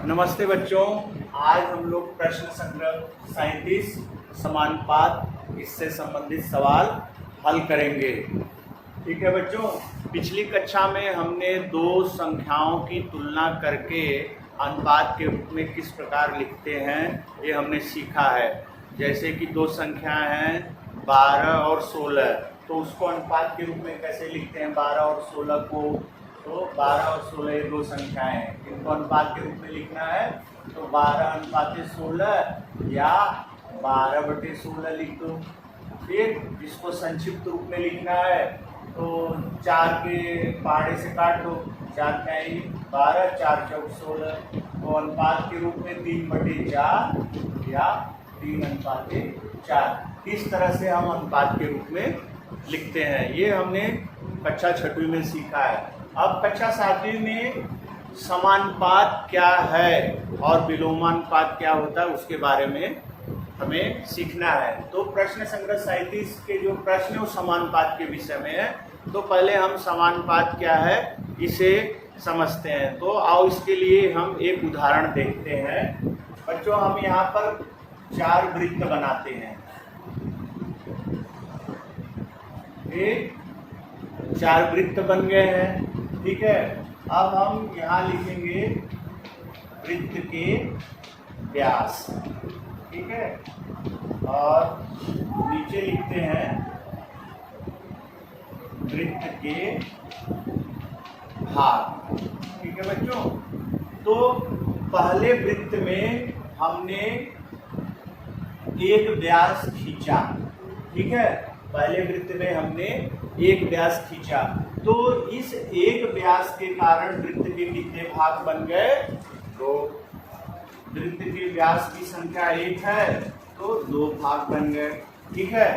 नमस्ते बच्चों। आज हम लोग प्रश्न संग्रह 37 समानुपात इससे संबंधित सवाल हल करेंगे। ठीक है बच्चों, पिछली कक्षा में हमने दो संख्याओं की तुलना करके अनुपात के रूप में किस प्रकार लिखते हैं ये हमने सीखा है। जैसे कि दो संख्याएं हैं 12 और 16, तो उसको अनुपात के रूप में कैसे लिखते हैं 12 और 16 को। तो 12 और 16 ये दो संख्याएं हैं, इनको अनुपात के रूप में लिखना है तो 12:16 या 12/16 लिख दो। फिर इसको संक्षिप्त रूप में लिखना है तो 4 के पहाड़े से काट दो, 4 क्या है 12, 4 चौक 16। तो अनुपात के रूप में 3/4 या 3:4। इस तरह से हम अनुपात के रूप में लिखते हैं। ये हमने कक्षा 6वीं में सीखा है। अब कक्षा 7वीं में समानुपात क्या है और विलोमानुपात क्या होता है उसके बारे में हमें सीखना है। तो प्रश्न संग्रह 37 के जो प्रश्न है वो समानुपात के विषय में है। तो पहले हम समानुपात क्या है इसे समझते हैं। तो आओ इसके लिए हम एक उदाहरण देखते हैं। बच्चों, हम यहाँ पर 4 वृत्त बनाते हैं। ये 4 वृत्त बन गए हैं। ठीक है, अब हम यहाँ लिखेंगे वृत्त के व्यास। ठीक है, और नीचे लिखते हैं वृत्त के भाग। ठीक है बच्चों, तो पहले वृत्त में हमने एक व्यास खींचा। ठीक है, पहले वृत्त में हमने एक व्यास खींचा तो इस एक व्यास के कारण वृत्त के कितने भाग बन गए? 2। वृत्त के व्यास की संख्या 1 है तो 2 भाग बन गए। ठीक है,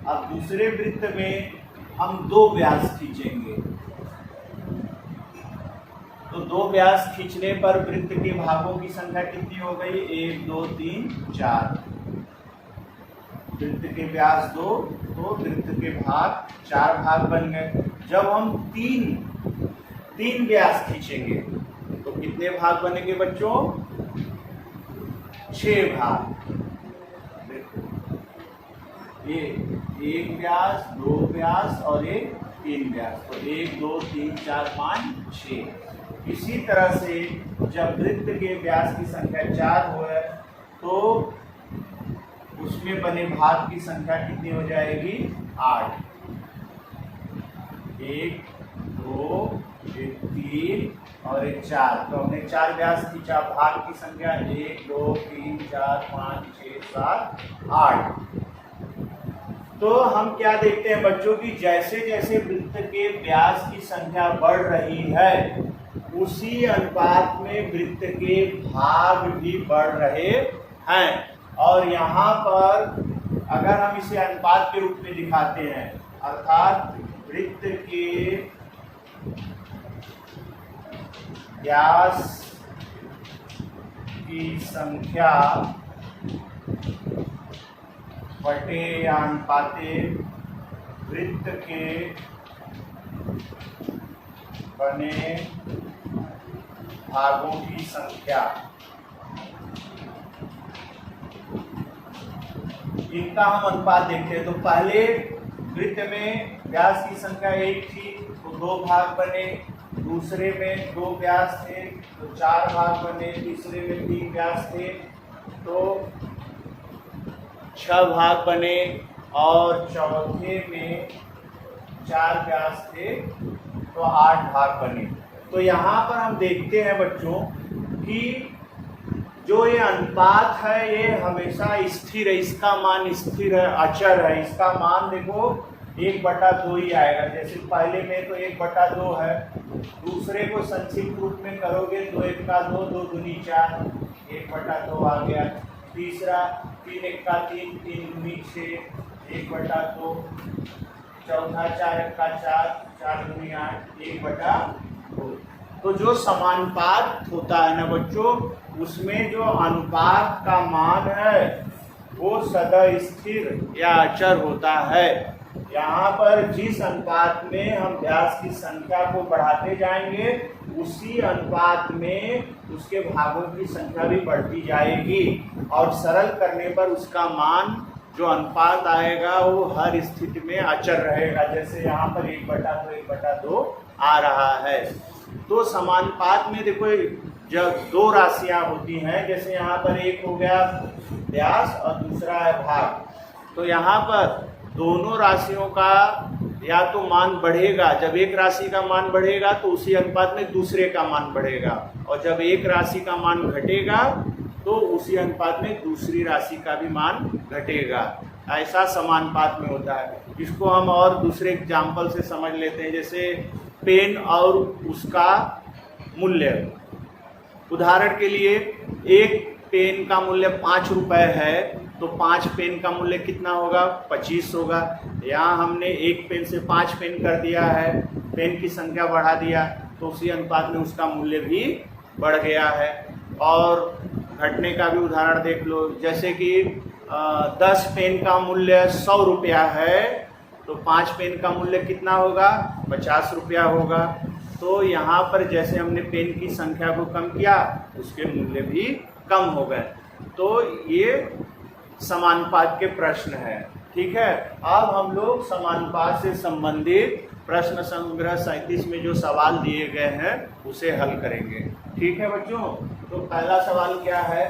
अब दूसरे वृत्त में हम 2 व्यास खींचेंगे तो 2 व्यास खींचने पर वृत्त के भागों की संख्या कितनी हो गई? 1 2 3 4। वृत्त के व्यास 2 तो वृत्त के भाग 4 भाग बन गए। जब हम 3 व्यास खींचेंगे तो कितने भाग बनेंगे बच्चों? 6 भाग। ये 1 व्यास, 2 व्यास और एक 3 व्यास, तो 1 2 3 4 5 6। इसी तरह से जब वृत्त के व्यास की संख्या 4 हो तो उसमें बने भाग की संख्या कितनी हो जाएगी? 8। 1 2 3 और 4। तो हमने 4 व्यास खींचा, भाग की संख्या 1 2 3 4 5 6 7 8। तो हम क्या देखते हैं बच्चों की जैसे जैसे वृत्त के व्यास की संख्या बढ़ रही है उसी अनुपात में वृत्त के भाग भी बढ़ रहे हैं। और यहाँ पर अगर हम इसे अनुपात के रूप में दिखाते हैं अर्थात वृत्त के व्यास की संख्या बटे या अनुपाते वृत्त के बने भागों की संख्या, इनका हम अनुपात देखते हैं। तो पहले वृत्त में व्यास की संख्या 1 थी तो 2 भाग बने, दूसरे में 2 व्यास थे तो 4 भाग बने, तीसरे में 3 व्यास थे तो 6 भाग बने और चौथे में 4 व्यास थे तो 8 भाग बने। तो यहाँ पर हम देखते हैं बच्चों कि जो ये अनुपात है ये हमेशा स्थिर है, इसका मान स्थिर है, अचर है। इसका मान देखो 1/2 ही आएगा। जैसे पहले में तो 1/2 है, दूसरे को संक्षिप्त रूप में करोगे 2 1 का 2, 2 दूनी 4, 1/2 आ गया। तीसरा 3 1 का 3, 3 दूनी 6, 1/2। चौथा 4 1 का 4, 4 दूनी 8, 1/2। तो जो समानुपात होता है ना बच्चों उसमें जो अनुपात का मान है वो सदा स्थिर या अचर होता है। यहाँ पर जिस अनुपात में हम व्यास की संख्या को बढ़ाते जाएंगे उसी अनुपात में उसके भागों की संख्या भी बढ़ती जाएगी और सरल करने पर उसका मान जो अनुपात आएगा वो हर स्थिति में अचर रहेगा। जैसे यहाँ पर 1/2 1/2 आ रहा है। तो समानुपात में देखो जब दो राशियाँ होती हैं, जैसे यहाँ पर एक हो गया व्यास और दूसरा है भाग, तो यहाँ पर दोनों राशियों का या तो मान बढ़ेगा, जब एक राशि का मान बढ़ेगा तो उसी अनुपात में दूसरे का मान बढ़ेगा, और जब एक राशि का मान घटेगा तो उसी अनुपात में दूसरी राशि का भी मान घटेगा। ऐसा समानुपात में होता है। इसको हम और दूसरे एग्जाम्पल से समझ लेते हैं, जैसे पेन और उसका मूल्य। उदाहरण के लिए एक पेन का मूल्य 5 रुपये है, तो 5 पेन का मूल्य कितना होगा? 25 होगा। यहाँ हमने एक पेन से 5 पेन कर दिया है, पेन की संख्या बढ़ा दिया, तो उसी अनुपात में उसका मूल्य भी बढ़ गया है। और घटने का भी उदाहरण देख लो, जैसे कि 10 पेन का मूल्य 100 रुपया है, तो 5 पेन का मूल्य कितना होगा? 50 रुपया होगा। तो यहाँ पर जैसे हमने पेन की संख्या को कम किया, उसके मूल्य भी कम हो गए। तो ये समानुपात के प्रश्न है। ठीक है, अब हम लोग समानुपात से संबंधित प्रश्न संग्रह 37 में जो सवाल दिए गए हैं उसे हल करेंगे। ठीक है बच्चों, तो पहला सवाल क्या है?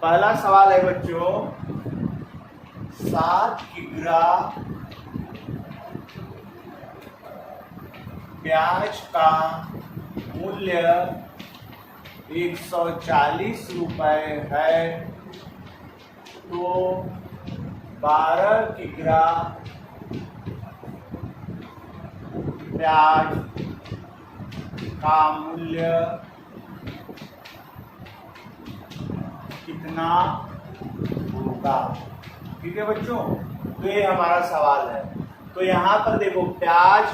पहला सवाल है बच्चों, 7 किग्रा प्याज का मूल्य 140 रुपये है, तो 12 किग्रा प्याज का मूल्य कितना होगा? ठीक है बच्चों, तो ये हमारा सवाल है। तो यहाँ पर देखो प्याज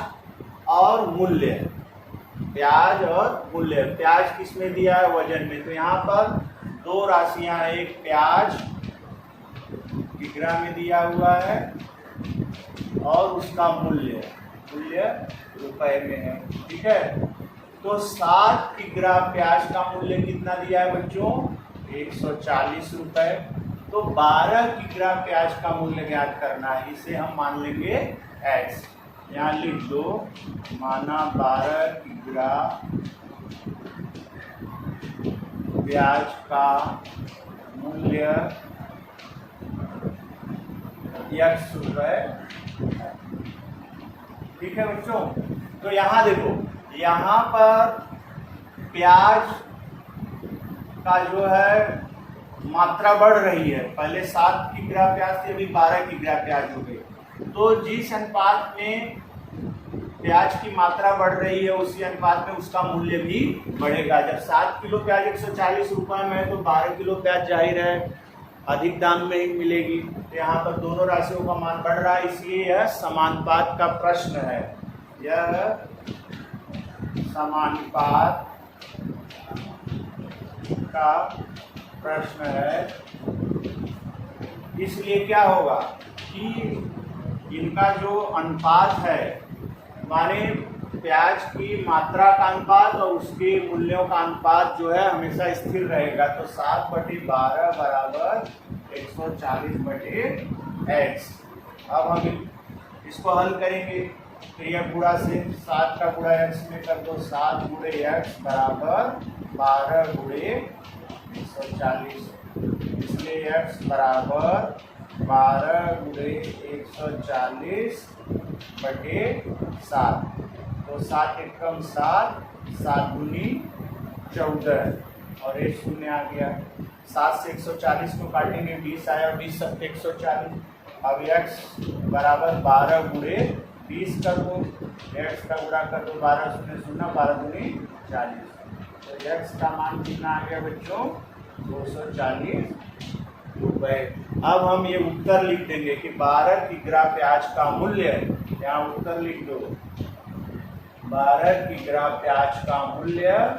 और मूल्य, प्याज और मूल्य, प्याज किस में दिया है? वजन में। तो यहाँ पर दो राशियां, एक प्याज किग्रा में दिया हुआ है और उसका मूल्य रुपए में है। ठीक है, तो 7 किग्रा प्याज का मूल्य कितना दिया है बच्चों? 140 रुपये। तो 12 किग्रा प्याज का मूल्य ज्ञात करना है, इसे हम मान लेंगे x। यहाँ लिख दो, माना 12 किग्रा प्याज का मूल्य x रुपये। ठीक है बच्चों, तो यहाँ देखो, यहाँ पर प्याज का जो है मात्रा बढ़ रही है। पहले 7 किग्रा प्याज थे, अभी 12 किग्रा प्याज हो गए। तो जिस अनुपात में प्याज की मात्रा बढ़ रही है उसी अनुपात में उसका मूल्य भी बढ़ेगा। जब 7 किलो प्याज 140 रुपये में है, तो 12 किलो प्याज जाहिर है अधिक दाम में ही मिलेगी। तो यहाँ पर दोनों राशियों का मान बढ़ रहा है, इसलिए यह समानुपात का प्रश्न है। यह समानुपात का प्रश्न है। इसलिए क्या होगा कि इनका जो अनुपात है, माने प्याज की मात्रा का अनुपात और उसके मूल्यों का अनुपात जो है हमेशा स्थिर रहेगा। तो 7/12 बराबर 140/x। अब हम इसको हल करेंगे, तो यह गुणा से 7 का गुणा x में कर दो, 7 × x बराबर 12 × 140। इसलिए x बराबर 12 × 140/7। तो 7 एकम 7, 7 दूनी 14 और 1 शून्य आ गया। 7 से 140 को काटेंगे, 20 आया, 20 सत्ते 140। अब x बराबर 12 × 20 कर दो, x का गुणा कर दो, 12 शून्य 0, 12 दूनी 40। तो x का मान कितना आ गया बच्चों? 240 रुपये। अब हम ये उत्तर लिख देंगे कि 12 किग्रा प्याज का मूल्य, यहाँ उत्तर लिख दो, 12 किग्रा प्याज का मूल्य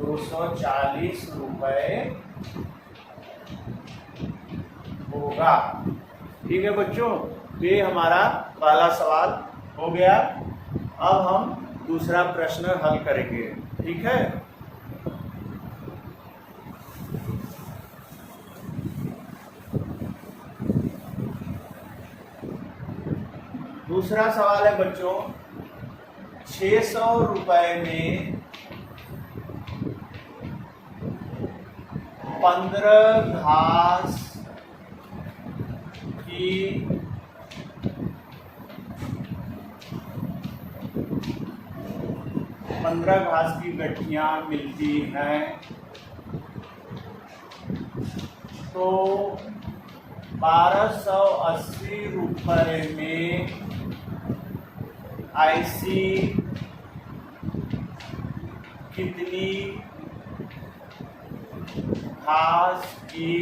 240 रुपये होगा। ठीक है बच्चों, ये हमारा पहला सवाल हो गया। अब हम दूसरा प्रश्न हल करेंगे। ठीक है, दूसरा सवाल है बच्चों, 600 रुपए में 15 घास की 15 घास की गठियां मिलती हैं, तो 1280 रुपए में ऐसी कितनी घास की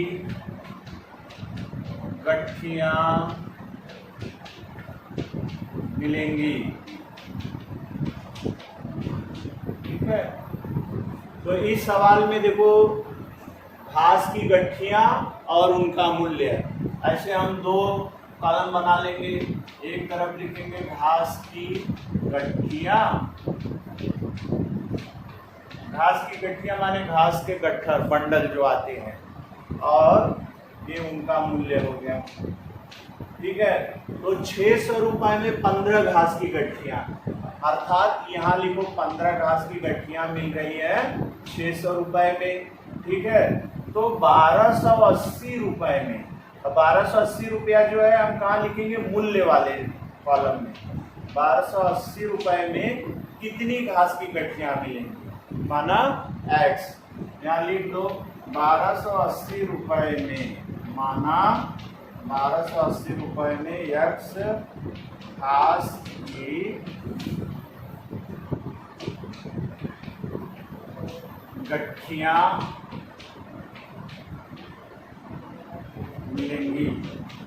गठियां मिलेंगी। ठीक है, तो इस सवाल में देखो घास की गठियां और उनका मूल्य, ऐसे हम दो कॉलम बना लेंगे। एक तरफ लिखेंगे घास की गठियां, घास की गठियां माने घास के गट्ठर बंडल जो आते हैं, और ये उनका मूल्य हो गया। ठीक है, तो 600 रुपए में 15 घास की गठियां, अर्थात यहाँ लिखो 15 घास की गठियां मिल रही है 600 रुपए में। ठीक है, तो 1280 रुपए में, 1280 रुपया जो है हम कहाँ लिखेंगे, मूल्य वाले कॉलम में। 1280 रुपए में कितनी घास की गठियां मिलेंगी, माना x। यहाँ लिख दो 1280 रुपए में, माना 1280 रुपए में x घास की गठियां मिलेंगी।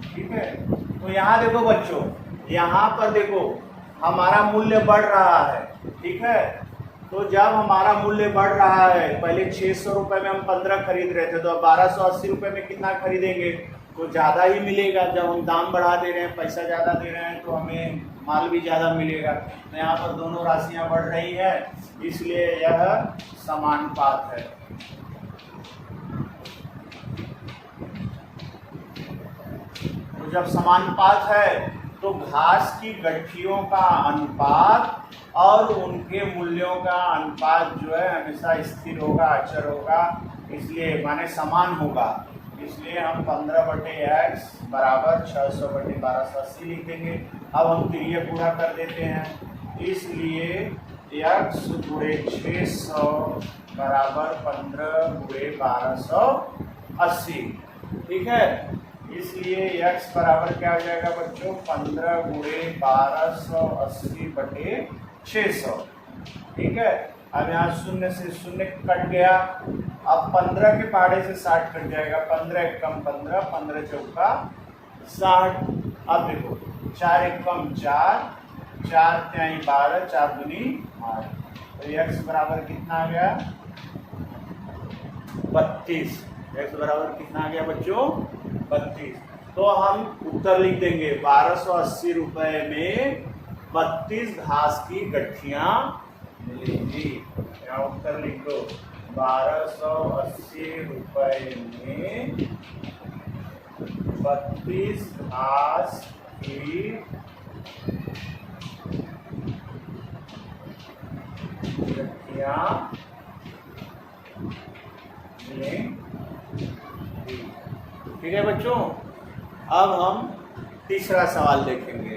ठीक है, तो यहाँ देखो बच्चों, यहाँ पर देखो हमारा मूल्य बढ़ रहा है। ठीक है, तो जब हमारा मूल्य बढ़ रहा है, पहले 600 रुपए में हम 15 खरीद रहे थे, तो अब 1280 रुपए में कितना खरीदेंगे, तो ज़्यादा ही मिलेगा। जब हम दाम बढ़ा दे रहे हैं, पैसा ज़्यादा दे रहे हैं, तो हमें माल भी ज़्यादा मिलेगा। तो यहाँ पर दोनों राशियाँ बढ़ रही है, इसलिए यह समानुपात है। तो जब समानुपात है तो घास की गठियों का अनुपात और उनके मूल्यों का अनुपात जो है हमेशा स्थिर होगा, अचर होगा, इसलिए माने समान होगा। इसलिए हम 15/x बराबर 600/1280 लिख देंगे। अब हम क्रिया पूरा कर देते हैं, इसलिए x गुणे 600 बराबर 15/1280। ठीक है, इसलिए x बराबर क्या हो जाएगा बच्चों, 15 गुणे 1280/600। ठीक है, अब यहाँ शून्य से शून्य कट गया, अब 15 के पहाड़े से 60 कट जाएगा, 15 एक कम 15, 15 चौका 60। अब देखो 4 एक कम 4, 4 त्याई 12, 4 दूनी 8, तो x बराबर कितना आ गया, 32। x बराबर कितना आ गया बच्चों, 32। तो हम उत्तर लिख देंगे 1280 रुपए में 32 घास की गठियां मिलेंगी। यहाँ उत्तर लिख दो 1280 रुपए में 32 घास की गठियां मिलेंगी। ठीक है बच्चों, अब हम तीसरा सवाल देखेंगे।